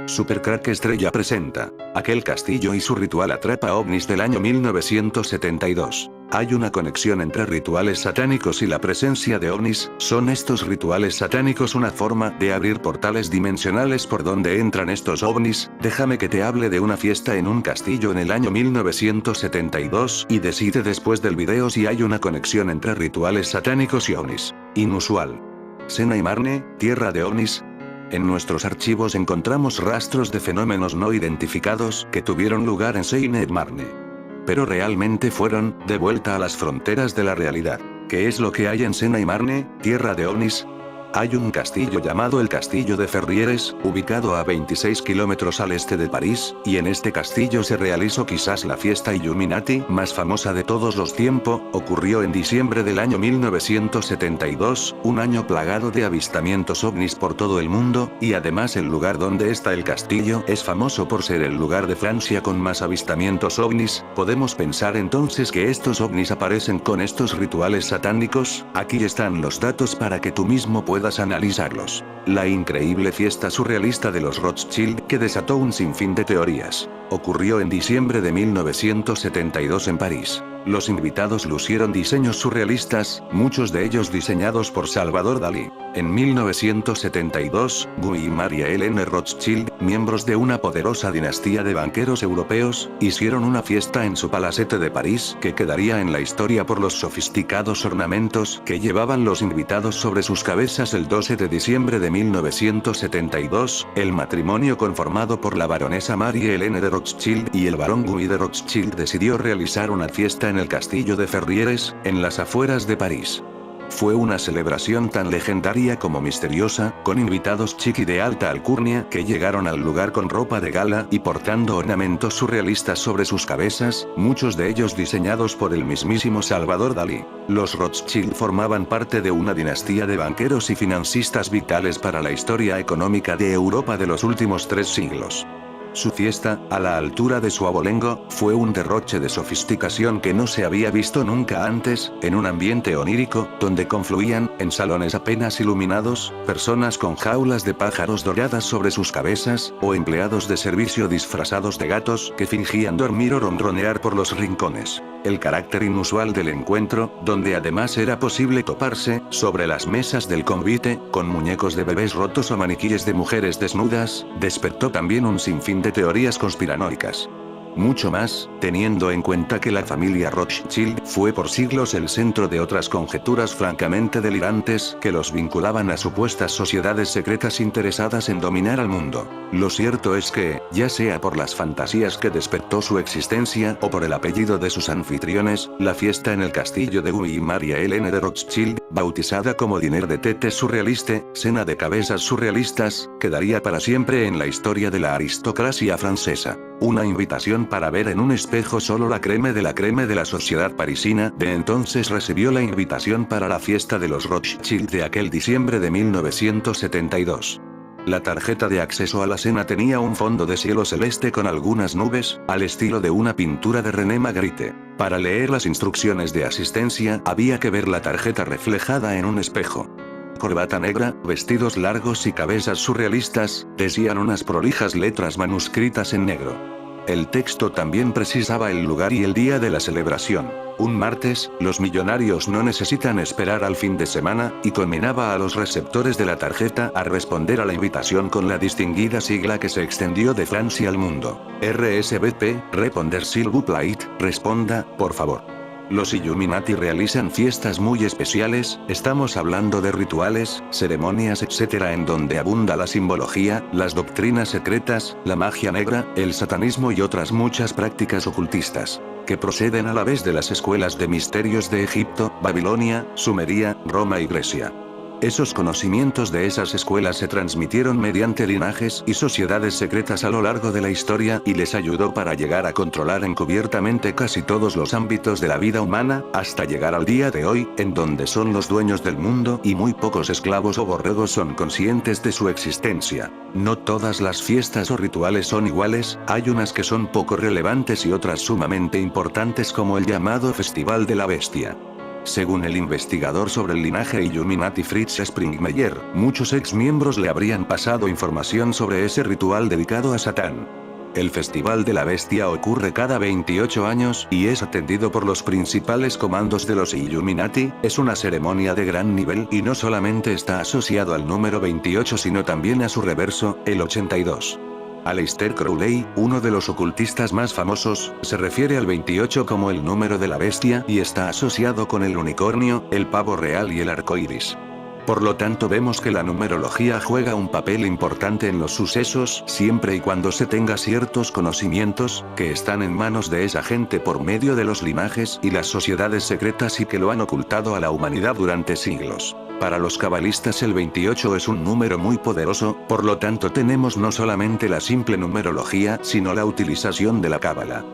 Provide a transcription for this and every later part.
Supercrack Estrella presenta Aquel castillo y su ritual atrapa ovnis del año 1972. ¿Hay una conexión entre rituales satánicos y la presencia de ovnis? ¿Son estos rituales satánicos una forma de abrir portales dimensionales por donde entran estos ovnis? Déjame que te hable de una fiesta en un castillo en el año 1972 y decide después del video si hay una conexión entre rituales satánicos y ovnis. Inusual. Sena y Marne, tierra de ovnis. En nuestros archivos encontramos rastros de fenómenos no identificados que tuvieron lugar en Sena y Marne. Pero realmente fueron, de vuelta a las fronteras de la realidad. ¿Qué es lo que hay en Sena y Marne, tierra de ovnis? Hay un castillo llamado el Castillo de Ferrieres, ubicado a 26 kilómetros al este de París, y en este castillo se realizó quizás la fiesta Illuminati más famosa de todos los tiempos. Ocurrió en diciembre del año 1972, un año plagado de avistamientos ovnis por todo el mundo, y además el lugar donde está el castillo es famoso por ser el lugar de Francia con más avistamientos ovnis. ¿Podemos pensar entonces que estos ovnis aparecen con estos rituales satánicos? Aquí están los datos para que tú mismo puedas analizarlos. La increíble fiesta surrealista de los Rothschild, que desató un sinfín de teorías, ocurrió en diciembre de 1972 en París. Los invitados lucieron diseños surrealistas, muchos de ellos diseñados por Salvador Dalí. En 1972, Guy y Maria Helene Rothschild, miembros de una poderosa dinastía de banqueros europeos, hicieron una fiesta en su palacete de París que quedaría en la historia por los sofisticados ornamentos que llevaban los invitados sobre sus cabezas. El 12 de diciembre de 1972, el matrimonio conformado por la baronesa Maria Helene de Rothschild y el barón Guy de Rothschild decidió realizar una fiesta en el Castillo de Ferrieres, en las afueras de París. Fue una celebración tan legendaria como misteriosa, con invitados chic y de alta alcurnia que llegaron al lugar con ropa de gala y portando ornamentos surrealistas sobre sus cabezas, muchos de ellos diseñados por el mismísimo Salvador Dalí. Los Rothschild formaban parte de una dinastía de banqueros y financistas vitales para la historia económica de Europa de los últimos 3 siglos. Su fiesta, a la altura de su abolengo, fue un derroche de sofisticación que no se había visto nunca antes, en un ambiente onírico, donde confluían, en salones apenas iluminados, personas con jaulas de pájaros doradas sobre sus cabezas, o empleados de servicio disfrazados de gatos que fingían dormir o ronronear por los rincones. El carácter inusual del encuentro, donde además era posible toparse, sobre las mesas del convite, con muñecos de bebés rotos o maniquíes de mujeres desnudas, despertó también un sinfín de teorías conspiranoicas. Mucho más, teniendo en cuenta que la familia Rothschild fue por siglos el centro de otras conjeturas francamente delirantes que los vinculaban a supuestas sociedades secretas interesadas en dominar al mundo. Lo cierto es que, ya sea por las fantasías que despertó su existencia o por el apellido de sus anfitriones, la fiesta en el castillo de Guy y Maria Helene de Rothschild, bautizada como Diner de Tetes Surrealiste, cena de cabezas surrealistas, quedaría para siempre en la historia de la aristocracia francesa. Una invitación para ver en un espejo solo la creme de la sociedad parisina de entonces recibió la invitación para la fiesta de los Rothschild de aquel diciembre de 1972. La tarjeta de acceso a la cena tenía un fondo de cielo celeste con algunas nubes, al estilo de una pintura de René Magritte. Para leer las instrucciones de asistencia había que ver la tarjeta reflejada en un espejo. Corbata negra, vestidos largos y cabezas surrealistas, decían unas prolijas letras manuscritas en negro. El texto también precisaba el lugar y el día de la celebración. Un martes, los millonarios no necesitan esperar al fin de semana, y conminaba a los receptores de la tarjeta a responder a la invitación con la distinguida sigla que se extendió de Francia al mundo. RSVP, responder s'il vous plaît, responda, por favor. Los Illuminati realizan fiestas muy especiales, estamos hablando de rituales, ceremonias etc. en donde abunda la simbología, las doctrinas secretas, la magia negra, el satanismo y otras muchas prácticas ocultistas, que proceden a la vez de las escuelas de misterios de Egipto, Babilonia, Sumeria, Roma y Grecia. Esos conocimientos de esas escuelas se transmitieron mediante linajes y sociedades secretas a lo largo de la historia y les ayudó para llegar a controlar encubiertamente casi todos los ámbitos de la vida humana, hasta llegar al día de hoy, en donde son los dueños del mundo y muy pocos esclavos o borregos son conscientes de su existencia. No todas las fiestas o rituales son iguales, hay unas que son poco relevantes y otras sumamente importantes como el llamado Festival de la Bestia. Según el investigador sobre el linaje Illuminati Fritz Springmeier, muchos ex miembros le habrían pasado información sobre ese ritual dedicado a Satán. El Festival de la Bestia ocurre cada 28 años y es atendido por los principales comandos de los Illuminati. Es una ceremonia de gran nivel y no solamente está asociado al número 28 sino también a su reverso, el 82. Aleister Crowley, uno de los ocultistas más famosos, se refiere al 28 como el número de la bestia y está asociado con el unicornio, el pavo real y el arco iris. Por lo tanto vemos que la numerología juega un papel importante en los sucesos siempre y cuando se tenga ciertos conocimientos, que están en manos de esa gente por medio de los linajes y las sociedades secretas y que lo han ocultado a la humanidad durante siglos. Para los cabalistas el 28 es un número muy poderoso, por lo tanto tenemos no solamente la simple numerología sino la utilización de la cábala.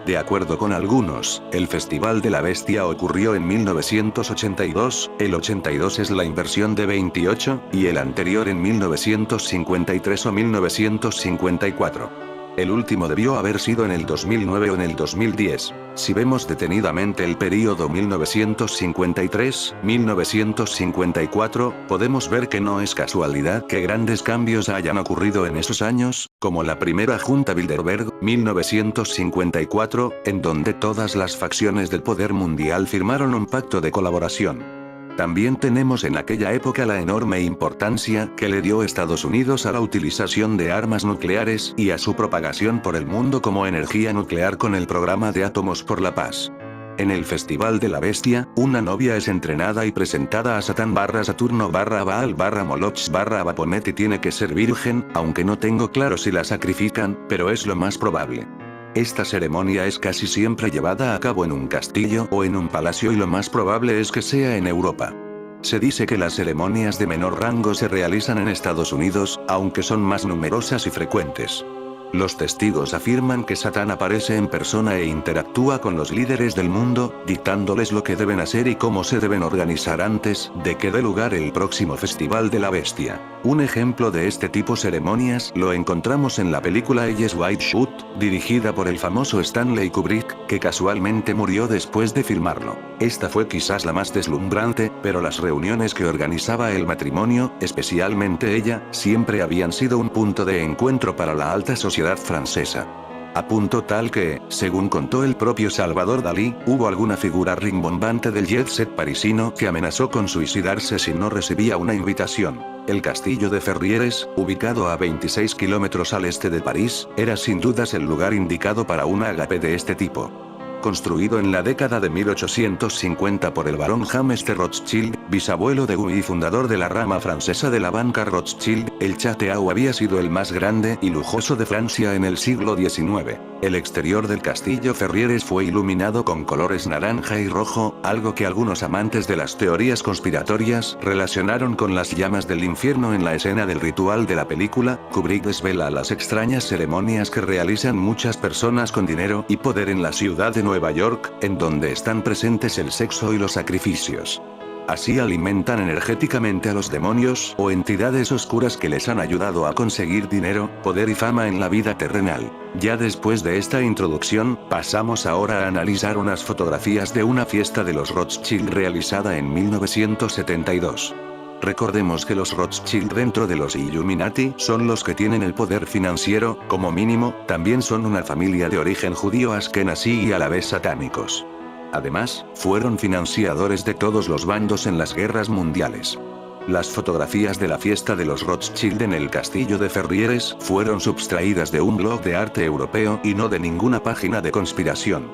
De acuerdo con algunos, el Festival de la Bestia ocurrió en 1982, el 82 es la inversión de 28, y el anterior en 1953 o 1954. El último debió haber sido en el 2009 o en el 2010. Si vemos detenidamente el período 1953-1954, podemos ver que no es casualidad que grandes cambios hayan ocurrido en esos años, como la primera Junta Bilderberg, 1954, en donde todas las facciones del poder mundial firmaron un pacto de colaboración. También tenemos en aquella época la enorme importancia que le dio Estados Unidos a la utilización de armas nucleares y a su propagación por el mundo como energía nuclear con el programa de átomos por la paz. En el Festival de la Bestia, una novia es entrenada y presentada a Satán Saturno Baal Moloch Bapomet y tiene que ser virgen, aunque no tengo claro si la sacrifican, pero es lo más probable. Esta ceremonia es casi siempre llevada a cabo en un castillo o en un palacio y lo más probable es que sea en Europa. Se dice que las ceremonias de menor rango se realizan en Estados Unidos, aunque son más numerosas y frecuentes. Los testigos afirman que Satán aparece en persona e interactúa con los líderes del mundo, dictándoles lo que deben hacer y cómo se deben organizar antes de que dé lugar el próximo Festival de la Bestia. Un ejemplo de este tipo de ceremonias lo encontramos en la película Eyes Wide Shut, dirigida por el famoso Stanley Kubrick, que casualmente murió después de filmarlo. Esta fue quizás la más deslumbrante, pero las reuniones que organizaba el matrimonio, especialmente ella, siempre habían sido un punto de encuentro para la alta sociedad francesa. A punto tal que, según contó el propio Salvador Dalí, hubo alguna figura rimbombante del jet set parisino que amenazó con suicidarse si no recibía una invitación. El castillo de Ferrières, ubicado a 26 kilómetros al este de París, era sin dudas el lugar indicado para un ágape de este tipo. Construido en la década de 1850 por el barón James de Rothschild, bisabuelo de Guy y fundador de la rama francesa de la banca Rothschild, el Château había sido el más grande y lujoso de Francia en el siglo XIX. El exterior del castillo Ferrières fue iluminado con colores naranja y rojo, algo que algunos amantes de las teorías conspiratorias relacionaron con las llamas del infierno en la escena del ritual de la película. Kubrick desvela las extrañas ceremonias que realizan muchas personas con dinero y poder en la ciudad de Nueva York, en donde están presentes el sexo y los sacrificios. Así alimentan energéticamente a los demonios o entidades oscuras que les han ayudado a conseguir dinero, poder y fama en la vida terrenal. Ya después de esta introducción, pasamos ahora a analizar unas fotografías de una fiesta de los Rothschild realizada en 1972. Recordemos que los Rothschild dentro de los Illuminati son los que tienen el poder financiero, como mínimo, también son una familia de origen judío askenazí y a la vez satánicos. Además, fueron financiadores de todos los bandos en las guerras mundiales. Las fotografías de la fiesta de los Rothschild en el castillo de Ferrières fueron subtraídas de un blog de arte europeo y no de ninguna página de conspiración.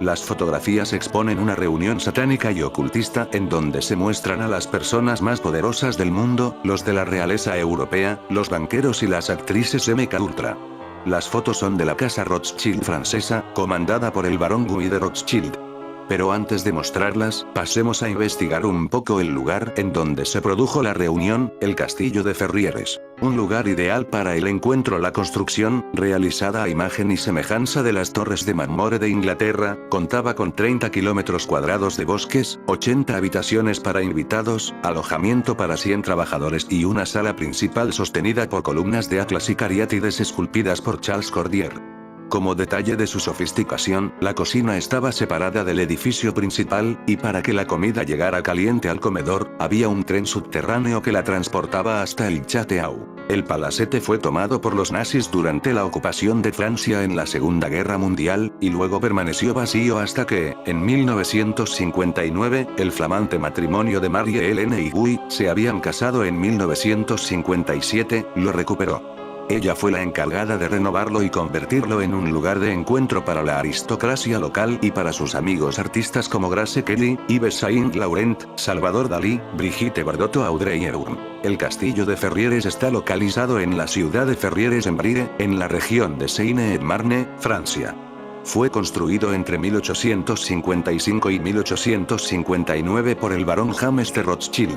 Las fotografías exponen una reunión satánica y ocultista en donde se muestran a las personas más poderosas del mundo, los de la realeza europea, los banqueros y las actrices MK Ultra. Las fotos son de la casa Rothschild francesa, comandada por el barón Guy de Rothschild. Pero antes de mostrarlas, pasemos a investigar un poco el lugar en donde se produjo la reunión, el castillo de Ferrières. Un lugar ideal para el encuentro. La construcción, realizada a imagen y semejanza de las torres de mármol de Inglaterra, contaba con 30 kilómetros cuadrados de bosques, 80 habitaciones para invitados, alojamiento para 100 trabajadores y una sala principal sostenida por columnas de atlas y cariátides esculpidas por Charles Cordier. Como detalle de su sofisticación, la cocina estaba separada del edificio principal, y para que la comida llegara caliente al comedor, había un tren subterráneo que la transportaba hasta el Chateau. El palacete fue tomado por los nazis durante la ocupación de Francia en la Segunda Guerra Mundial, y luego permaneció vacío hasta que, en 1959, el flamante matrimonio de Marie-Hélène y Guy, se habían casado en 1957, lo recuperó. Ella fue la encargada de renovarlo y convertirlo en un lugar de encuentro para la aristocracia local y para sus amigos artistas como Grace Kelly, Yves Saint Laurent, Salvador Dalí, Brigitte Bardot o Audrey Hepburn. El castillo de Ferrières está localizado en la ciudad de Ferrières-en-Brie, en la región de Seine-et-Marne, Francia. Fue construido entre 1855 y 1859 por el barón James de Rothschild.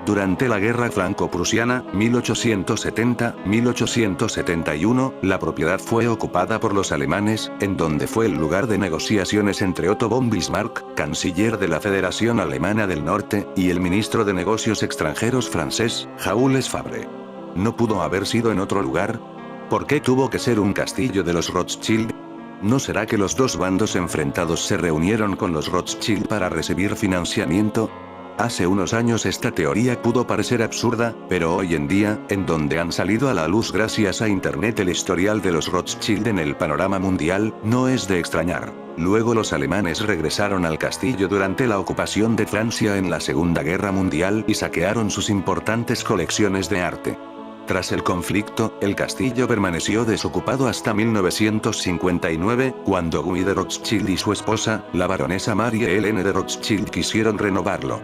Durante la Guerra Franco-Prusiana, 1870-1871, la propiedad fue ocupada por los alemanes, en donde fue el lugar de negociaciones entre Otto von Bismarck, canciller de la Federación Alemana del Norte, y el ministro de Negocios Extranjeros francés, Jules Favre. ¿No pudo haber sido en otro lugar? ¿Por qué tuvo que ser un castillo de los Rothschild? ¿No será que los dos bandos enfrentados se reunieron con los Rothschild para recibir financiamiento? Hace unos años esta teoría pudo parecer absurda, pero hoy en día, en donde han salido a la luz gracias a Internet el historial de los Rothschild en el panorama mundial, no es de extrañar. Luego los alemanes regresaron al castillo durante la ocupación de Francia en la Segunda Guerra Mundial y saquearon sus importantes colecciones de arte. Tras el conflicto, el castillo permaneció desocupado hasta 1959, cuando Guy de Rothschild y su esposa, la baronesa Marie-Hélène de Rothschild quisieron renovarlo.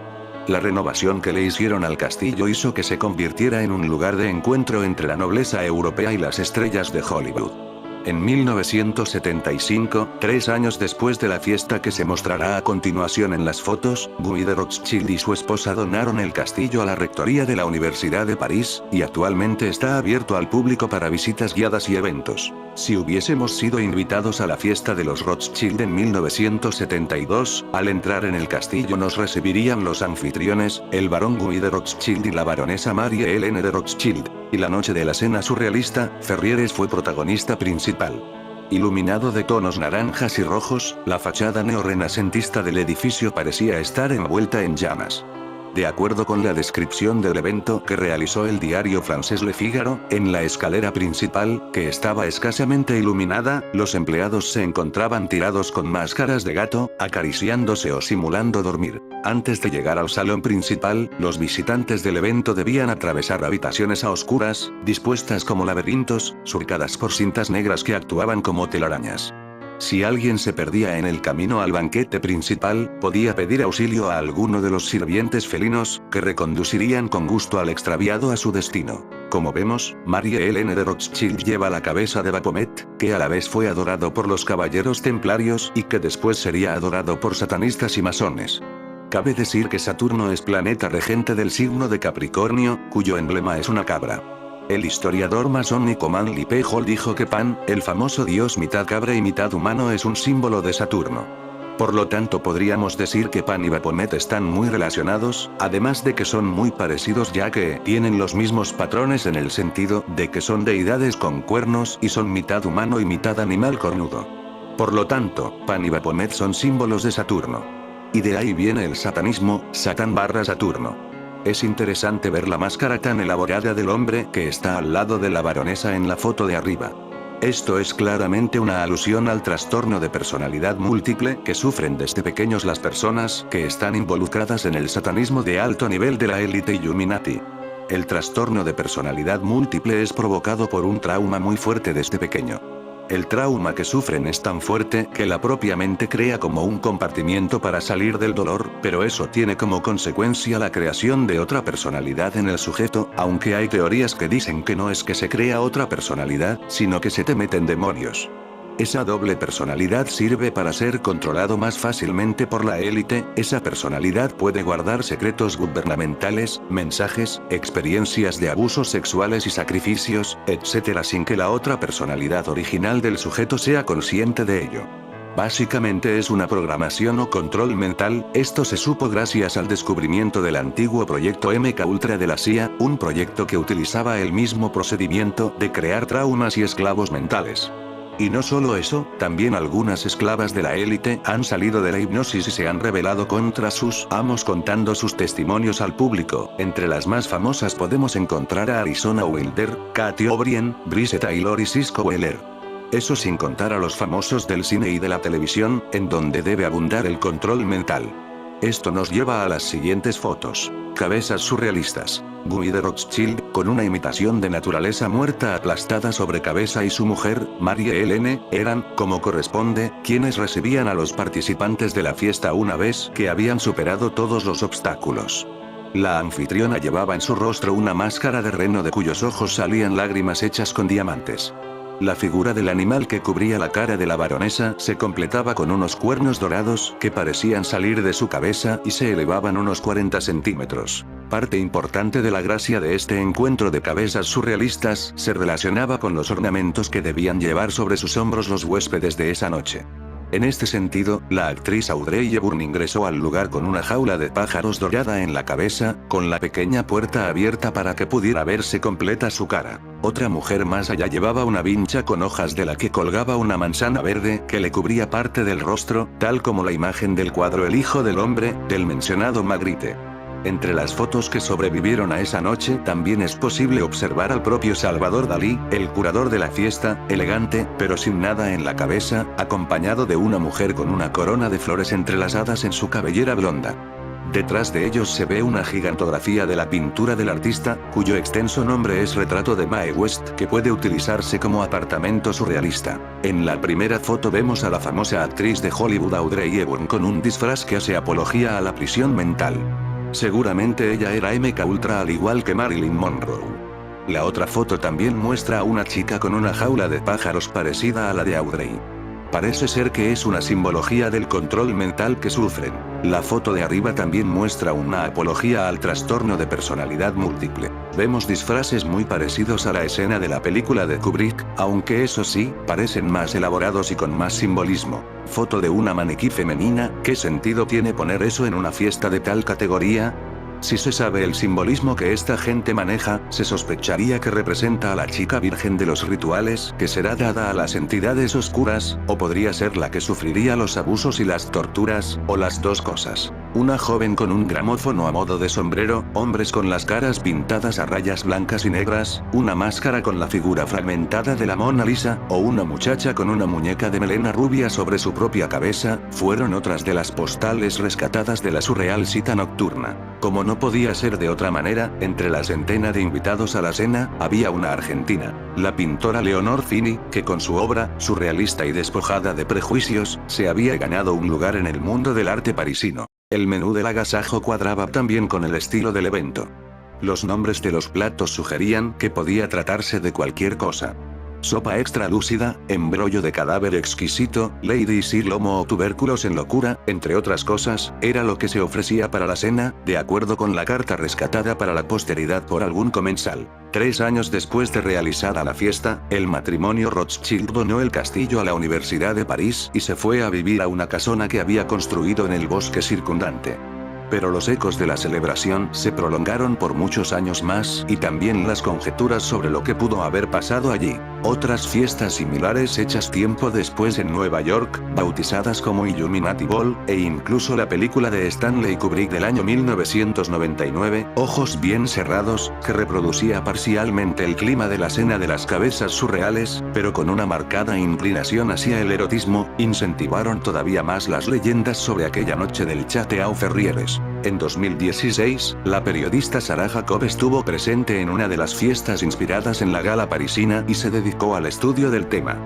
La renovación que le hicieron al castillo hizo que se convirtiera en un lugar de encuentro entre la nobleza europea y las estrellas de Hollywood. En 1975, 3 años después de la fiesta que se mostrará a continuación en las fotos, Guy de Rothschild y su esposa donaron el castillo a la rectoría de la Universidad de París, y actualmente está abierto al público para visitas guiadas y eventos. Si hubiésemos sido invitados a la fiesta de los Rothschild en 1972, al entrar en el castillo nos recibirían los anfitriones, el barón Guy de Rothschild y la baronesa Marie-Hélène de Rothschild. Y la noche de la cena surrealista, Ferrières fue protagonista principal. Iluminado de tonos naranjas y rojos, la fachada neorrenacentista del edificio parecía estar envuelta en llamas. De acuerdo con la descripción del evento que realizó el diario francés Le Figaro, en la escalera principal, que estaba escasamente iluminada, los empleados se encontraban tirados con máscaras de gato, acariciándose o simulando dormir. Antes de llegar al salón principal, los visitantes del evento debían atravesar habitaciones a oscuras, dispuestas como laberintos, surcadas por cintas negras que actuaban como telarañas. Si alguien se perdía en el camino al banquete principal, podía pedir auxilio a alguno de los sirvientes felinos, que reconducirían con gusto al extraviado a su destino. Como vemos, Marie-Hélène de Rothschild lleva la cabeza de Baphomet, que a la vez fue adorado por los caballeros templarios y que después sería adorado por satanistas y masones. Cabe decir que Saturno es planeta regente del signo de Capricornio, cuyo emblema es una cabra. El historiador masónico Manly P. Hall dijo que Pan, el famoso dios mitad cabra y mitad humano, es un símbolo de Saturno. Por lo tanto podríamos decir que Pan y Baphomet están muy relacionados, además de que son muy parecidos ya que tienen los mismos patrones en el sentido de que son deidades con cuernos y son mitad humano y mitad animal cornudo. Por lo tanto, Pan y Baphomet son símbolos de Saturno. Y de ahí viene el satanismo, Satán/Saturno. Es interesante ver la máscara tan elaborada del hombre que está al lado de la baronesa en la foto de arriba. Esto es claramente una alusión al trastorno de personalidad múltiple que sufren desde pequeños las personas que están involucradas en el satanismo de alto nivel de la élite Illuminati. El trastorno de personalidad múltiple es provocado por un trauma muy fuerte desde pequeño. El trauma que sufren es tan fuerte que la propia mente crea como un compartimiento para salir del dolor, pero eso tiene como consecuencia la creación de otra personalidad en el sujeto, aunque hay teorías que dicen que no es que se crea otra personalidad, sino que se te meten demonios. Esa doble personalidad sirve para ser controlado más fácilmente por la élite. Esa personalidad puede guardar secretos gubernamentales, mensajes, experiencias de abusos sexuales y sacrificios, etc. sin que la otra personalidad original del sujeto sea consciente de ello. Básicamente es una programación o control mental. Esto se supo gracias al descubrimiento del antiguo proyecto MKUltra de la CIA, un proyecto que utilizaba el mismo procedimiento de crear traumas y esclavos mentales. Y no solo eso, también algunas esclavas de la élite han salido de la hipnosis y se han rebelado contra sus amos contando sus testimonios al público. Entre las más famosas podemos encontrar a Arizona Wilder, Katy O'Brien, Brice Taylor y Cisco Weller. Eso sin contar a los famosos del cine y de la televisión, en donde debe abundar el control mental. Esto nos lleva a las siguientes fotos. Cabezas surrealistas. Guy de Rothschild, con una imitación de naturaleza muerta aplastada sobre cabeza y su mujer, Marie Helene, eran, como corresponde, quienes recibían a los participantes de la fiesta una vez que habían superado todos los obstáculos. La anfitriona llevaba en su rostro una máscara de reno de cuyos ojos salían lágrimas hechas con diamantes. La figura del animal que cubría la cara de la baronesa se completaba con unos cuernos dorados que parecían salir de su cabeza y se elevaban unos 40 centímetros. Parte importante de la gracia de este encuentro de cabezas surrealistas se relacionaba con los ornamentos que debían llevar sobre sus hombros los huéspedes de esa noche. En este sentido, la actriz Audrey Hepburn ingresó al lugar con una jaula de pájaros dorada en la cabeza, con la pequeña puerta abierta para que pudiera verse completa su cara. Otra mujer más allá llevaba una vincha con hojas de la que colgaba una manzana verde que le cubría parte del rostro, tal como la imagen del cuadro El Hijo del Hombre, del mencionado Magritte. Entre las fotos que sobrevivieron a esa noche también es posible observar al propio Salvador Dalí, el curador de la fiesta, elegante, pero sin nada en la cabeza, acompañado de una mujer con una corona de flores entrelazadas en su cabellera blonda. Detrás de ellos se ve una gigantografía de la pintura del artista, cuyo extenso nombre es Retrato de Mae West, que puede utilizarse como apartamento surrealista. En la primera foto vemos a la famosa actriz de Hollywood Audrey Hepburn con un disfraz que hace apología a la prisión mental. Seguramente ella era MK Ultra al igual que Marilyn Monroe. La otra foto también muestra a una chica con una jaula de pájaros parecida a la de Audrey. Parece ser que es una simbología del control mental que sufren. La foto de arriba también muestra una apología al trastorno de personalidad múltiple. Vemos disfraces muy parecidos a la escena de la película de Kubrick, aunque eso sí, parecen más elaborados y con más simbolismo. Foto de una maniquí femenina, ¿qué sentido tiene poner eso en una fiesta de tal categoría? Si se sabe el simbolismo que esta gente maneja, se sospecharía que representa a la chica virgen de los rituales, que será dada a las entidades oscuras, o podría ser la que sufriría los abusos y las torturas, o las dos cosas. Una joven con un gramófono a modo de sombrero, hombres con las caras pintadas a rayas blancas y negras, una máscara con la figura fragmentada de la Mona Lisa, o una muchacha con una muñeca de melena rubia sobre su propia cabeza, fueron otras de las postales rescatadas de la surreal cita nocturna. Como no podía ser de otra manera, entre la centena de invitados a la cena, había una argentina, la pintora Leonor Fini, que con su obra, surrealista y despojada de prejuicios, se había ganado un lugar en el mundo del arte parisino. El menú del agasajo cuadraba también con el estilo del evento. Los nombres de los platos sugerían que podía tratarse de cualquier cosa. Sopa extra lúcida, embrollo de cadáver exquisito, Lady Sir lomo o tubérculos en locura, entre otras cosas, era lo que se ofrecía para la cena, de acuerdo con la carta rescatada para la posteridad por algún comensal. 3 años después de realizada la fiesta, el matrimonio Rothschild donó el castillo a la Universidad de París y se fue a vivir a una casona que había construido en el bosque circundante. Pero los ecos de la celebración se prolongaron por muchos años más y también las conjeturas sobre lo que pudo haber pasado allí. Otras fiestas similares hechas tiempo después en Nueva York, bautizadas como Illuminati Ball, e incluso la película de Stanley Kubrick del año 1999, Ojos bien cerrados, que reproducía parcialmente el clima de la cena de las cabezas surreales, pero con una marcada inclinación hacia el erotismo, incentivaron todavía más las leyendas sobre aquella noche del Chateau Ferrieres. En 2016, la periodista Sarah Jacob estuvo presente en una de las fiestas inspiradas en la gala parisina y se dedicó al estudio del tema.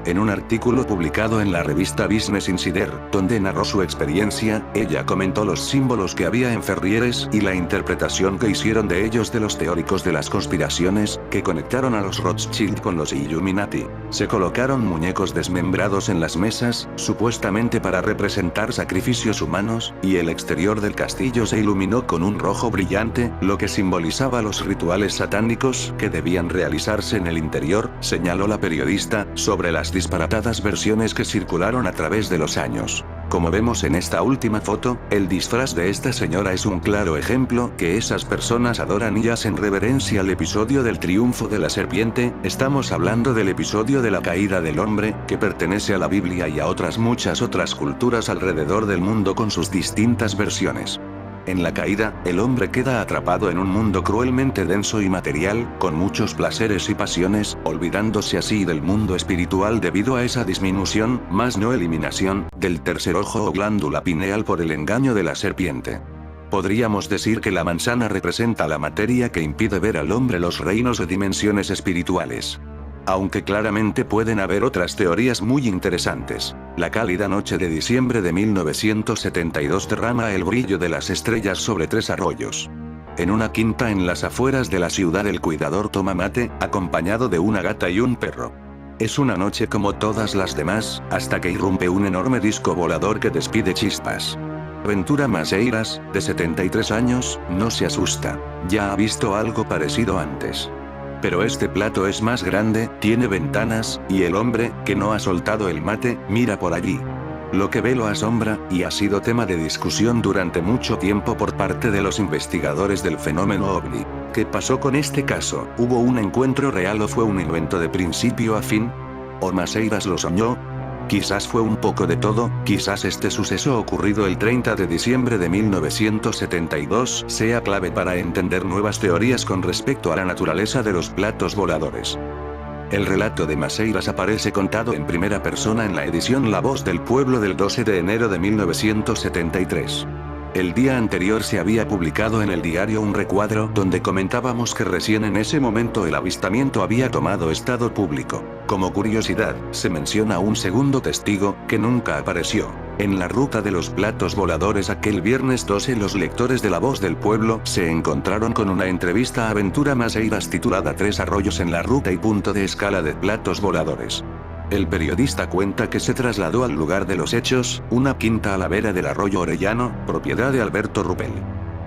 En un artículo publicado en la revista Business Insider, donde narró su experiencia, ella comentó los símbolos que había en Ferrieres y la interpretación que hicieron de ellos de los teóricos de las conspiraciones, que conectaron a los Rothschild con los Illuminati. Se colocaron muñecos desmembrados en las mesas, supuestamente para representar sacrificios humanos, y el exterior del castillo se iluminó con un rojo brillante, lo que simbolizaba los rituales satánicos que debían realizarse en el interior, señaló la periodista. Sobre las las disparatadas versiones que circularon a través de los años. Como vemos en esta última foto, el disfraz de esta señora es un claro ejemplo que esas personas adoran y hacen reverencia al episodio del triunfo de la serpiente. Estamos hablando del episodio de la caída del hombre, que pertenece a la Biblia y a muchas otras culturas alrededor del mundo con sus distintas versiones. En la caída, el hombre queda atrapado en un mundo cruelmente denso y material, con muchos placeres y pasiones, olvidándose así del mundo espiritual debido a esa disminución, más no eliminación, del tercer ojo o glándula pineal por el engaño de la serpiente. Podríamos decir que la manzana representa la materia que impide ver al hombre los reinos o dimensiones espirituales. Aunque claramente pueden haber otras teorías muy interesantes. La cálida noche de diciembre de 1972 derrama el brillo de las estrellas sobre 3 arroyos. En una quinta en las afueras de la ciudad el cuidador toma mate, acompañado de una gata y un perro. Es una noche como todas las demás, hasta que irrumpe un enorme disco volador que despide chispas. Ventura Maceiras, de 73 años, no se asusta. Ya ha visto algo parecido antes. Pero este plato es más grande, tiene ventanas, y el hombre, que no ha soltado el mate, mira por allí. Lo que ve lo asombra, y ha sido tema de discusión durante mucho tiempo por parte de los investigadores del fenómeno ovni. ¿Qué pasó con este caso? ¿Hubo un encuentro real o fue un invento de principio a fin? ¿O Maceiras lo soñó? Quizás fue un poco de todo, quizás este suceso ocurrido el 30 de diciembre de 1972 sea clave para entender nuevas teorías con respecto a la naturaleza de los platos voladores. El relato de Maceiras aparece contado en primera persona en la edición La Voz del Pueblo del 12 de enero de 1973. El día anterior se había publicado en el diario un recuadro donde comentábamos que recién en ese momento el avistamiento había tomado estado público. Como curiosidad, se menciona un segundo testigo, que nunca apareció. En la ruta de los platos voladores aquel viernes 12 los lectores de La Voz del Pueblo se encontraron con una entrevista a Ventura Maceiras titulada 3 arroyos en la ruta y punto de escala de platos voladores. El periodista cuenta que se trasladó al lugar de los hechos, una quinta a la vera del arroyo Orellano, propiedad de Alberto Rupel.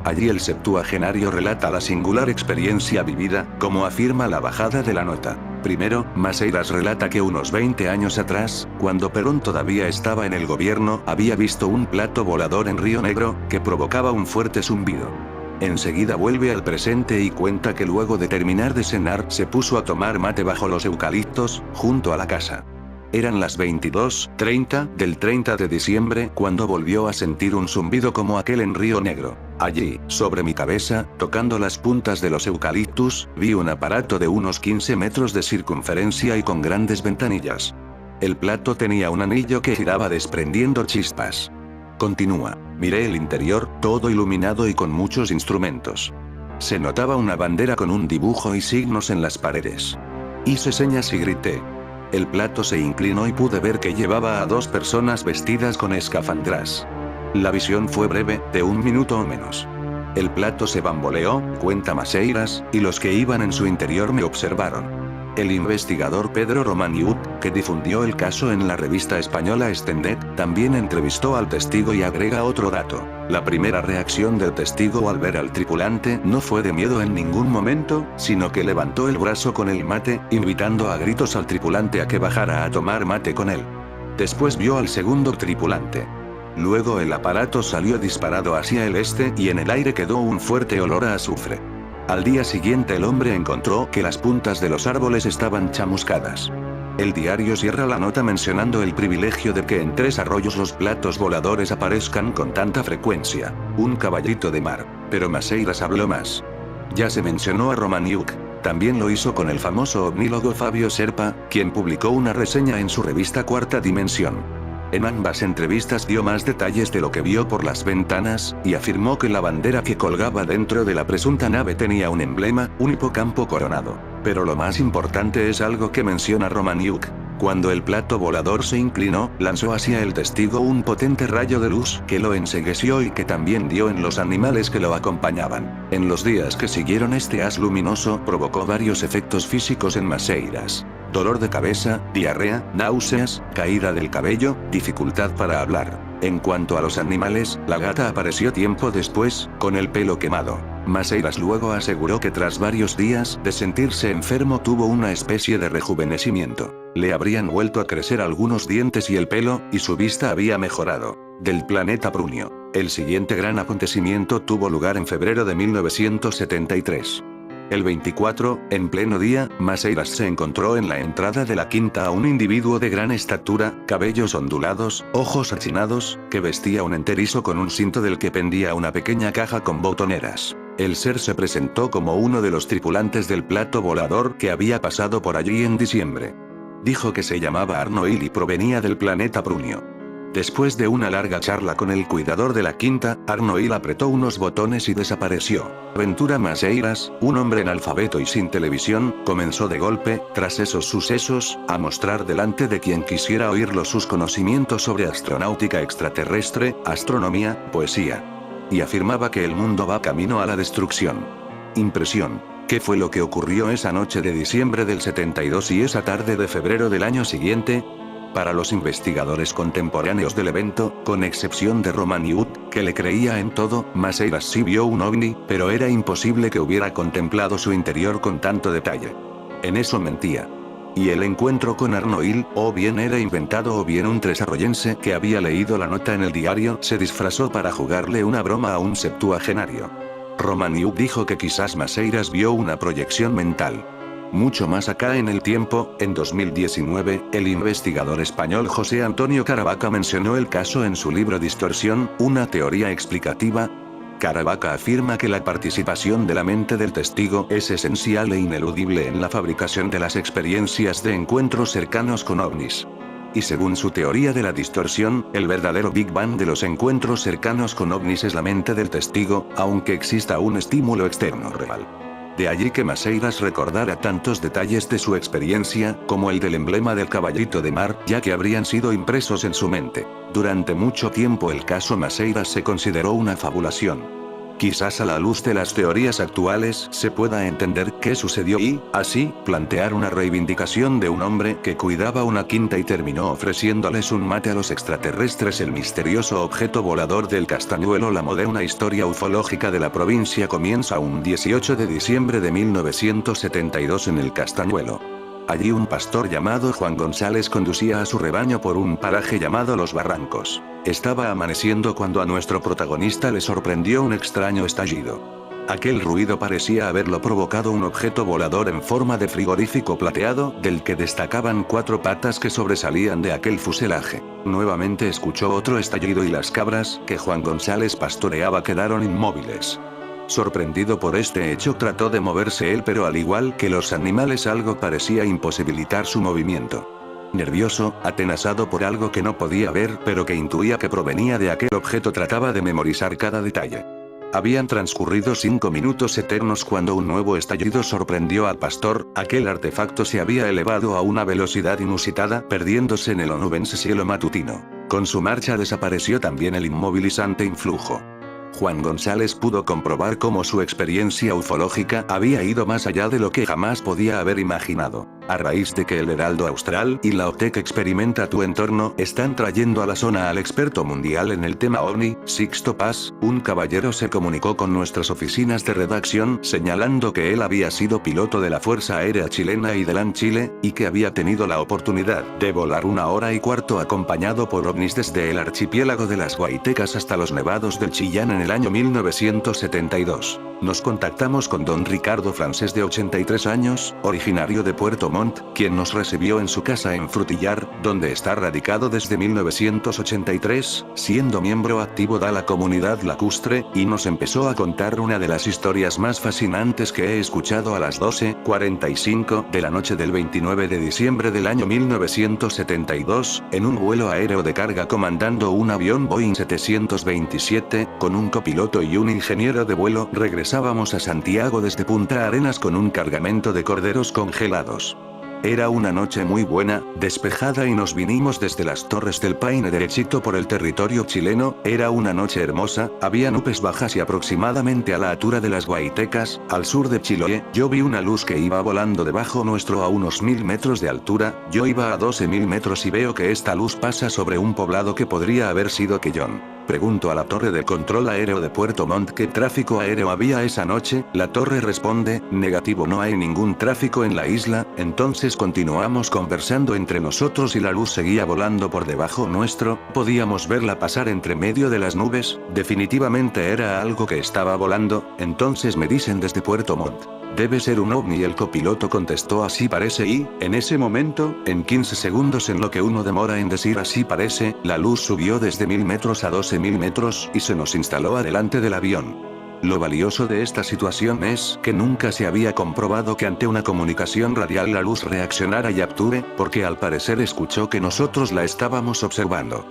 Allí el septuagenario relata la singular experiencia vivida, como afirma la bajada de la nota. Primero, Maceiras relata que unos 20 años atrás, cuando Perón todavía estaba en el gobierno, había visto un plato volador en Río Negro, que provocaba un fuerte zumbido. Enseguida vuelve al presente y cuenta que luego de terminar de cenar se puso a tomar mate bajo los eucaliptos, junto a la casa. Eran las 22:30 del 30 de diciembre cuando volvió a sentir un zumbido como aquel en Río Negro. Allí, sobre mi cabeza, tocando las puntas de los eucaliptus, vi un aparato de unos 15 metros de circunferencia y con grandes ventanillas. El plato tenía un anillo que giraba desprendiendo chispas. Continúa. Miré el interior, todo iluminado y con muchos instrumentos. Se notaba una bandera con un dibujo y signos en las paredes. Hice señas y grité. El plato se inclinó y pude ver que llevaba a 2 personas vestidas con escafandras. La visión fue breve, de 1 minuto o menos. El plato se bamboleó, cuenta Maceiras, y los que iban en su interior me observaron. El investigador Pedro Romaniuk, que difundió el caso en la revista española Extended, también entrevistó al testigo y agrega otro dato. La primera reacción del testigo al ver al tripulante no fue de miedo en ningún momento, sino que levantó el brazo con el mate, invitando a gritos al tripulante a que bajara a tomar mate con él. Después vio al segundo tripulante. Luego el aparato salió disparado hacia el este y en el aire quedó un fuerte olor a azufre. Al día siguiente el hombre encontró que las puntas de los árboles estaban chamuscadas. El diario cierra la nota mencionando el privilegio de que en 3 arroyos los platos voladores aparezcan con tanta frecuencia. Un caballito de mar. Pero Maceiras habló más. Ya se mencionó a Romaniuk. También lo hizo con el famoso ovnílogo Fabio Serpa, quien publicó una reseña en su revista Cuarta Dimensión. En ambas entrevistas dio más detalles de lo que vio por las ventanas, y afirmó que la bandera que colgaba dentro de la presunta nave tenía un emblema, un hipocampo coronado. Pero lo más importante es algo que menciona Romaniuk. Cuando el plato volador se inclinó, lanzó hacia el testigo un potente rayo de luz que lo encegueció y que también dio en los animales que lo acompañaban. En los días que siguieron este haz luminoso provocó varios efectos físicos en Maceiras. Dolor de cabeza, diarrea, náuseas, caída del cabello, dificultad para hablar. En cuanto a los animales, la gata apareció tiempo después, con el pelo quemado. Maceiras luego aseguró que tras varios días de sentirse enfermo tuvo una especie de rejuvenecimiento. Le habrían vuelto a crecer algunos dientes y el pelo, y su vista había mejorado. Del planeta Prunio. El siguiente gran acontecimiento tuvo lugar en febrero de 1973. El 24, en pleno día, Maceiras se encontró en la entrada de la quinta a un individuo de gran estatura, cabellos ondulados, ojos achinados, que vestía un enterizo con un cinto del que pendía una pequeña caja con botoneras. El ser se presentó como uno de los tripulantes del plato volador que había pasado por allí en diciembre. Dijo que se llamaba Arnoil y provenía del planeta Prunio. Después de una larga charla con el cuidador de la quinta, Arnoil apretó unos botones y desapareció. Ventura Maceiras, un hombre analfabeto y sin televisión, comenzó de golpe, tras esos sucesos, a mostrar delante de quien quisiera oírlo sus conocimientos sobre astronáutica extraterrestre, astronomía, poesía. Y afirmaba que el mundo va camino a la destrucción. Impresión. ¿Qué fue lo que ocurrió esa noche de diciembre del 72 y esa tarde de febrero del año siguiente? Para los investigadores contemporáneos del evento, con excepción de Romaniuk, que le creía en todo, Maceiras sí vio un ovni, pero era imposible que hubiera contemplado su interior con tanto detalle. En eso mentía. Y el encuentro con Arnoil, o bien era inventado o bien un tresarroyense que había leído la nota en el diario se disfrazó para jugarle una broma a un septuagenario. Romaniuk dijo que quizás Maceiras vio una proyección mental. Mucho más acá en el tiempo, en 2019, el investigador español José Antonio Caravaca mencionó el caso en su libro Distorsión, una teoría explicativa. Caravaca afirma que la participación de la mente del testigo es esencial e ineludible en la fabricación de las experiencias de encuentros cercanos con ovnis. Y según su teoría de la distorsión, el verdadero Big Bang de los encuentros cercanos con ovnis es la mente del testigo, aunque exista un estímulo externo real. De allí que Maceiras recordara tantos detalles de su experiencia, como el del emblema del caballito de mar, ya que habrían sido impresos en su mente. Durante mucho tiempo el caso Maceiras se consideró una fabulación. Quizás a la luz de las teorías actuales se pueda entender qué sucedió y, así, plantear una reivindicación de un hombre que cuidaba una quinta y terminó ofreciéndoles un mate a los extraterrestres. El misterioso objeto volador del Castañuelo. La moderna historia ufológica de la provincia comienza un 18 de diciembre de 1972 en el Castañuelo. Allí un pastor llamado Juan González conducía a su rebaño por un paraje llamado Los Barrancos. Estaba amaneciendo cuando a nuestro protagonista le sorprendió un extraño estallido. Aquel ruido parecía haberlo provocado un objeto volador en forma de frigorífico plateado, del que destacaban 4 patas que sobresalían de aquel fuselaje. Nuevamente escuchó otro estallido y las cabras, que Juan González pastoreaba, quedaron inmóviles. Sorprendido por este hecho trató de moverse él, pero al igual que los animales algo parecía imposibilitar su movimiento. Nervioso, atenazado por algo que no podía ver pero que intuía que provenía de aquel objeto, trataba de memorizar cada detalle. Habían transcurrido 5 minutos eternos cuando un nuevo estallido sorprendió al pastor. Aquel artefacto se había elevado a una velocidad inusitada, perdiéndose en el onubense cielo matutino. Con su marcha desapareció también el inmovilizante influjo. Juan González pudo comprobar cómo su experiencia ufológica había ido más allá de lo que jamás podía haber imaginado. A raíz de que el Heraldo Austral y la OTEC Experimenta Tu Entorno están trayendo a la zona al experto mundial en el tema OVNI, Sixto Paz, un caballero se comunicó con nuestras oficinas de redacción señalando que él había sido piloto de la Fuerza Aérea Chilena y de LAN Chile, y que había tenido la oportunidad de volar 1 hora y cuarto acompañado por ovnis desde el archipiélago de las Guaitecas hasta los nevados del Chillán en el año 1972. Nos contactamos con don Ricardo Francés, de 83 años, originario de Puerto Montt, quien nos recibió en su casa en Frutillar, donde está radicado desde 1983, siendo miembro activo de la comunidad lacustre, y nos empezó a contar una de las historias más fascinantes que he escuchado a las 12:45 de la noche del 29 de diciembre del año 1972, en un vuelo aéreo de carga comandando un avión Boeing 727, con un copiloto y un ingeniero de vuelo. Regresábamos a Santiago desde Punta Arenas con un cargamento de corderos congelados. Era una noche muy buena, despejada, y nos vinimos desde las Torres del Paine derechito por el territorio chileno. Era una noche hermosa, había nubes bajas y aproximadamente a la altura de las Guaitecas, al sur de Chiloé, yo vi una luz que iba volando debajo nuestro a unos 1000 metros de altura. Yo iba a 12.000 metros y veo que esta luz pasa sobre un poblado que podría haber sido Quellón. Pregunto a la torre de control aéreo de Puerto Montt qué tráfico aéreo había esa noche, la torre responde, negativo, no hay ningún tráfico en la isla. Entonces continuamos conversando entre nosotros y la luz seguía volando por debajo nuestro, podíamos verla pasar entre medio de las nubes, definitivamente era algo que estaba volando. Entonces me dicen desde Puerto Montt: debe ser un ovni. El copiloto contestó: así parece. Y, en ese momento, en 15 segundos en lo que uno demora en decir así parece, la luz subió desde 1000 metros a 12.000 metros y se nos instaló adelante del avión. Lo valioso de esta situación es que nunca se había comprobado que ante una comunicación radial la luz reaccionara y actúe, porque al parecer escuchó que nosotros la estábamos observando.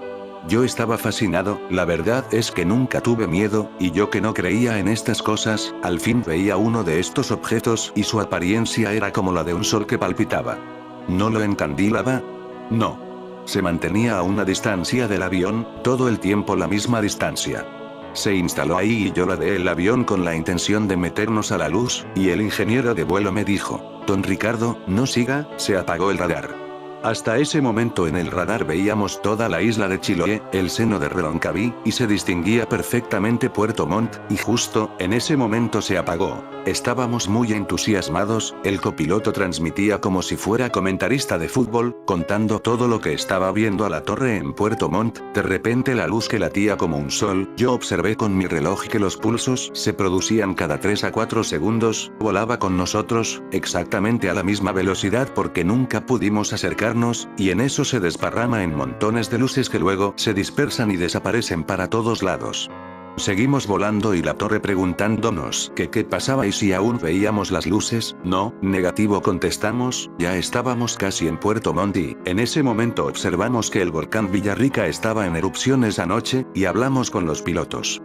Yo estaba fascinado, la verdad es que nunca tuve miedo, y yo que no creía en estas cosas, al fin veía uno de estos objetos y su apariencia era como la de un sol que palpitaba. ¿No lo encandilaba? No. Se mantenía a una distancia del avión, todo el tiempo la misma distancia. Se instaló ahí y yo ladeé el avión con la intención de meternos a la luz, y el ingeniero de vuelo me dijo: don Ricardo, no siga, se apagó el radar. Hasta ese momento en el radar veíamos toda la isla de Chiloé, el seno de Reloncaví, y se distinguía perfectamente Puerto Montt, y justo, en ese momento se apagó. Estábamos muy entusiasmados, el copiloto transmitía como si fuera comentarista de fútbol, contando todo lo que estaba viendo a la torre en Puerto Montt. De repente la luz que latía como un sol, yo observé con mi reloj que los pulsos se producían cada 3 a 4 segundos, volaba con nosotros, exactamente a la misma velocidad porque nunca pudimos acercarnos, y en eso se desparrama en montones de luces que luego se dispersan y desaparecen para todos lados. Seguimos volando y la torre preguntándonos que qué pasaba y si aún veíamos las luces. No, negativo, contestamos, ya estábamos casi en Puerto Montt y, en ese momento observamos que el volcán Villarrica estaba en erupción esa noche, y hablamos con los pilotos.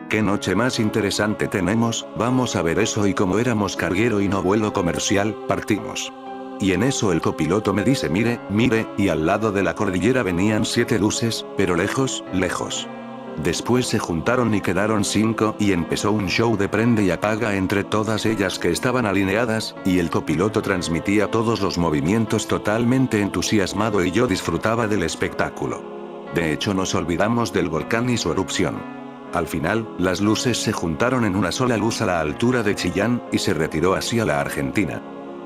¿Qué noche más interesante tenemos? Vamos a ver eso. Y como éramos carguero y no vuelo comercial, partimos. Y en eso el copiloto me dice: mire, y al lado de la cordillera venían 7 luces, pero lejos, lejos. Después se juntaron y quedaron 5, y empezó un show de prende y apaga entre todas ellas que estaban alineadas, y el copiloto transmitía todos los movimientos totalmente entusiasmado y yo disfrutaba del espectáculo. De hecho nos olvidamos del volcán y su erupción. Al final, las luces se juntaron en una sola luz a la altura de Chillán, y se retiró hacia la Argentina.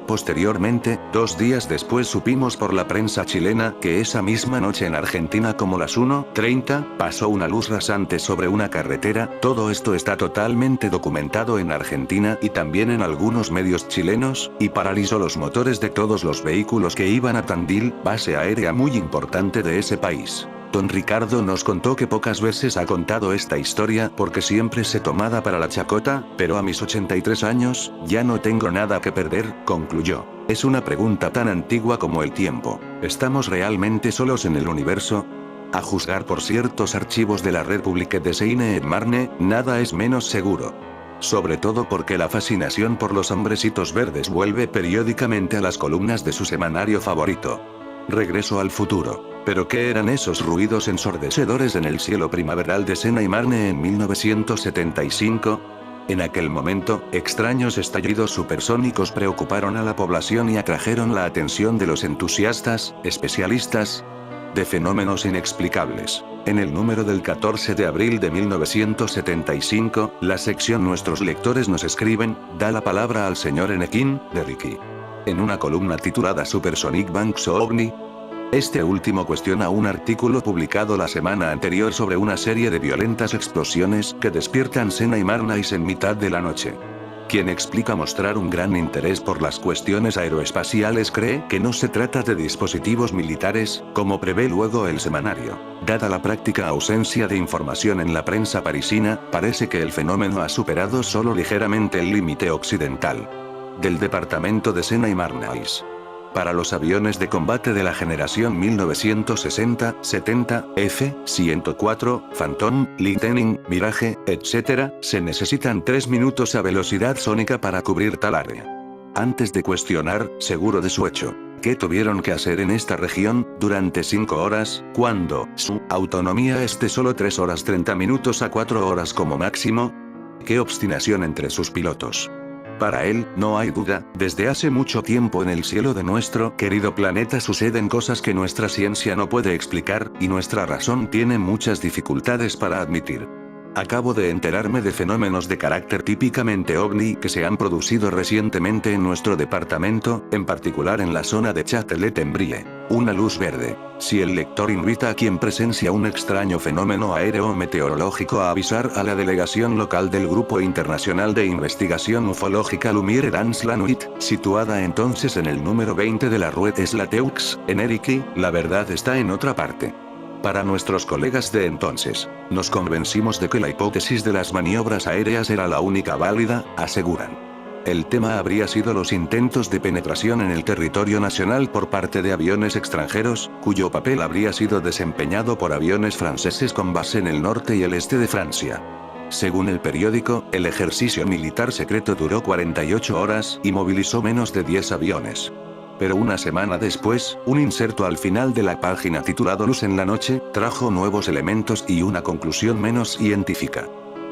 Posteriormente, 2 días después supimos por la prensa chilena que esa misma noche en Argentina como las 1:30, pasó una luz rasante sobre una carretera. Todo esto está totalmente documentado en Argentina y también en algunos medios chilenos, y paralizó los motores de todos los vehículos que iban a Tandil, base aérea muy importante de ese país. Don Ricardo nos contó que pocas veces ha contado esta historia porque siempre se tomaba para la chacota, pero a mis 83 años, ya no tengo nada que perder, concluyó. Es una pregunta tan antigua como el tiempo. ¿Estamos realmente solos en el universo? A juzgar por ciertos archivos de la República de Seine-et-Marne, nada es menos seguro. Sobre todo porque la fascinación por los hombrecitos verdes vuelve periódicamente a las columnas de su semanario favorito. Regreso al futuro. ¿Pero qué eran esos ruidos ensordecedores en el cielo primaveral de Seine-et-Marne en 1975? En aquel momento, extraños estallidos supersónicos preocuparon a la población y atrajeron la atención de los entusiastas, especialistas de fenómenos inexplicables. En el número del 14 de abril de 1975, la sección Nuestros lectores nos escriben, da la palabra al señor Enequín, de Ricky. En una columna titulada Supersonic Banks OVNI, este último cuestiona un artículo publicado la semana anterior sobre una serie de violentas explosiones que despiertan Seine-et-Marne en mitad de la noche. Quien explica mostrar un gran interés por las cuestiones aeroespaciales cree que no se trata de dispositivos militares, como prevé luego el semanario. Dada la práctica ausencia de información en la prensa parisina, parece que el fenómeno ha superado solo ligeramente el límite occidental del departamento de Seine-et-Marne. Para los aviones de combate de la generación 1960-70, F-104, Phantom, Lightning, Mirage, etc., se necesitan 3 minutos a velocidad sónica para cubrir tal área. Antes de cuestionar, seguro de su hecho, ¿qué tuvieron que hacer en esta región, durante 5 horas, cuando su autonomía es de solo 3 horas 30 minutos a 4 horas como máximo? ¿Qué obstinación entre sus pilotos? Para él, no hay duda, desde hace mucho tiempo en el cielo de nuestro querido planeta suceden cosas que nuestra ciencia no puede explicar, y nuestra razón tiene muchas dificultades para admitir. Acabo de enterarme de fenómenos de carácter típicamente ovni que se han producido recientemente en nuestro departamento, en particular en la zona de Châtelet-en-Brie. Una luz verde. Si el lector invita a quien presencia un extraño fenómeno aéreo meteorológico a avisar a la delegación local del Grupo Internacional de Investigación Ufológica Lumière dans la Nuit, situada entonces en el número 20 de la Rue des Lateux, en Eriquy, la verdad está en otra parte. Para nuestros colegas de entonces, nos convencimos de que la hipótesis de las maniobras aéreas era la única válida, aseguran. El tema habría sido los intentos de penetración en el territorio nacional por parte de aviones extranjeros, cuyo papel habría sido desempeñado por aviones franceses con base en el norte y el este de Francia. Según el periódico, el ejercicio militar secreto duró 48 horas y movilizó menos de 10 aviones. Pero una semana después, un inserto al final de la página titulado Luz en la noche, trajo nuevos elementos y una conclusión menos científica.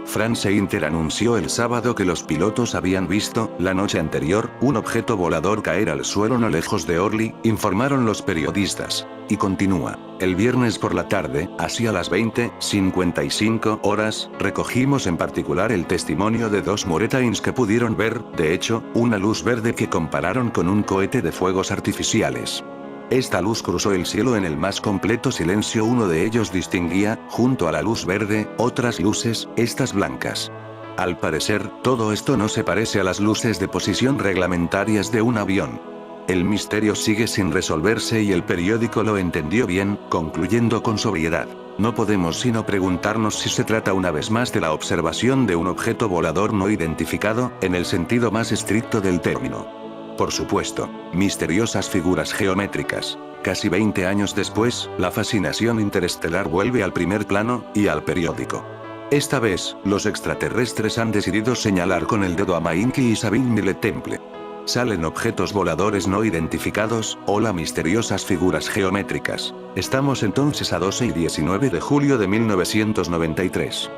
France Inter anunció el sábado que los pilotos habían visto, la noche anterior, un objeto volador caer al suelo no lejos de Orly, informaron los periodistas. Y continúa. El viernes por la tarde, hacia las 20:55 horas, recogimos en particular el testimonio de dos Mauretaniens que pudieron ver, de hecho, una luz verde que compararon con un cohete de fuegos artificiales. Esta luz cruzó el cielo en el más completo silencio. Uno de ellos distinguía, junto a la luz verde, otras luces, estas blancas. Al parecer, todo esto no se parece a las luces de posición reglamentarias de un avión. El misterio sigue sin resolverse y el periódico lo entendió bien, concluyendo con sobriedad. No podemos sino preguntarnos si se trata una vez más de la observación de un objeto volador no identificado, en el sentido más estricto del término. Por supuesto, misteriosas figuras geométricas. Casi 20 años después, la fascinación interestelar vuelve al primer plano, y al periódico. Esta vez, los extraterrestres han decidido señalar con el dedo a Mainki y Savigny-le-Temple. Salen objetos voladores no identificados, hola misteriosas figuras geométricas. Estamos entonces a 12 y 19 de julio de 1993.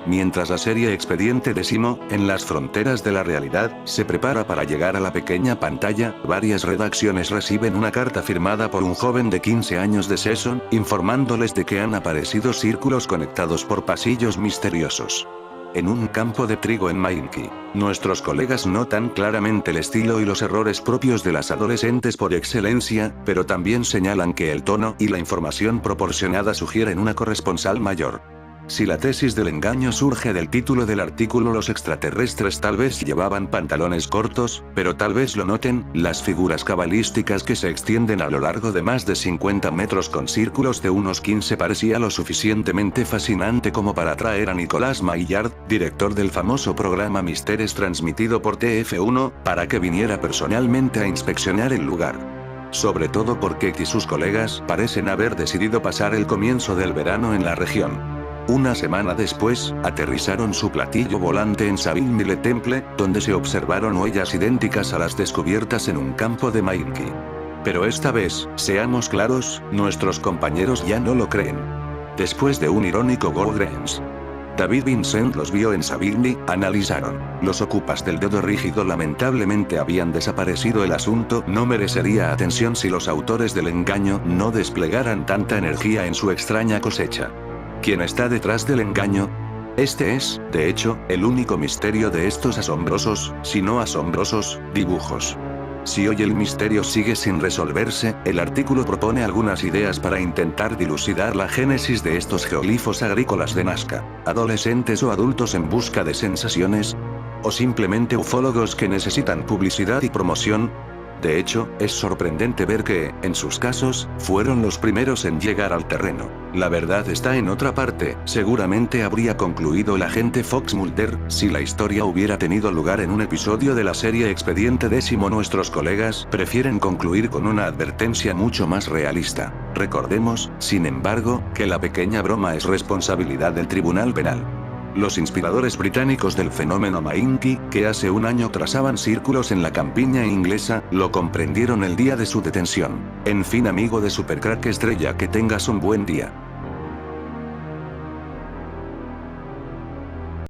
Mientras la serie Expediente Décimo, en las fronteras de la realidad, se prepara para llegar a la pequeña pantalla, varias redacciones reciben una carta firmada por un joven de 15 años de Sesson, informándoles de que han aparecido círculos conectados por pasillos misteriosos. En un campo de trigo en Mainki, nuestros colegas notan claramente el estilo y los errores propios de las adolescentes por excelencia, pero también señalan que el tono y la información proporcionada sugieren una corresponsal mayor. Si la tesis del engaño surge del título del artículo, los extraterrestres tal vez llevaban pantalones cortos, pero tal vez lo noten, las figuras cabalísticas que se extienden a lo largo de más de 50 metros con círculos de unos 15 parecía lo suficientemente fascinante como para atraer a Nicolas Maillard, director del famoso programa Mystères transmitido por TF1, para que viniera personalmente a inspeccionar el lugar. Sobre todo porque Keck y sus colegas parecen haber decidido pasar el comienzo del verano en la región. Una semana después, aterrizaron su platillo volante en Savigny-le-Temple, donde se observaron huellas idénticas a las descubiertas en un campo de Mainki. Pero esta vez, seamos claros, nuestros compañeros ya no lo creen. Después de un irónico Go Grens. David Vincent los vio en Savigny, analizaron. Los ocupas del dedo rígido lamentablemente habían desaparecido. El asunto no merecería atención si los autores del engaño no desplegaran tanta energía en su extraña cosecha. ¿Quién está detrás del engaño? Este es, de hecho, el único misterio de estos asombrosos, si no asombrosos, dibujos. Si hoy el misterio sigue sin resolverse, el artículo propone algunas ideas para intentar dilucidar la génesis de estos geoglifos agrícolas de Nazca. ¿Adolescentes o adultos en busca de sensaciones? ¿O simplemente ufólogos que necesitan publicidad y promoción? De hecho, es sorprendente ver que, en sus casos, fueron los primeros en llegar al terreno. La verdad está en otra parte, seguramente habría concluido el agente Fox Mulder, si la historia hubiera tenido lugar en un episodio de la serie Expediente Décimo. Nuestros colegas prefieren concluir con una advertencia mucho más realista. Recordemos, sin embargo, que la pequeña broma es responsabilidad del Tribunal Penal. Los inspiradores británicos del fenómeno Mainki, que hace un año trazaban círculos en la campiña inglesa, lo comprendieron el día de su detención. En fin, amigo de Supercrack Estrella, que tengas un buen día.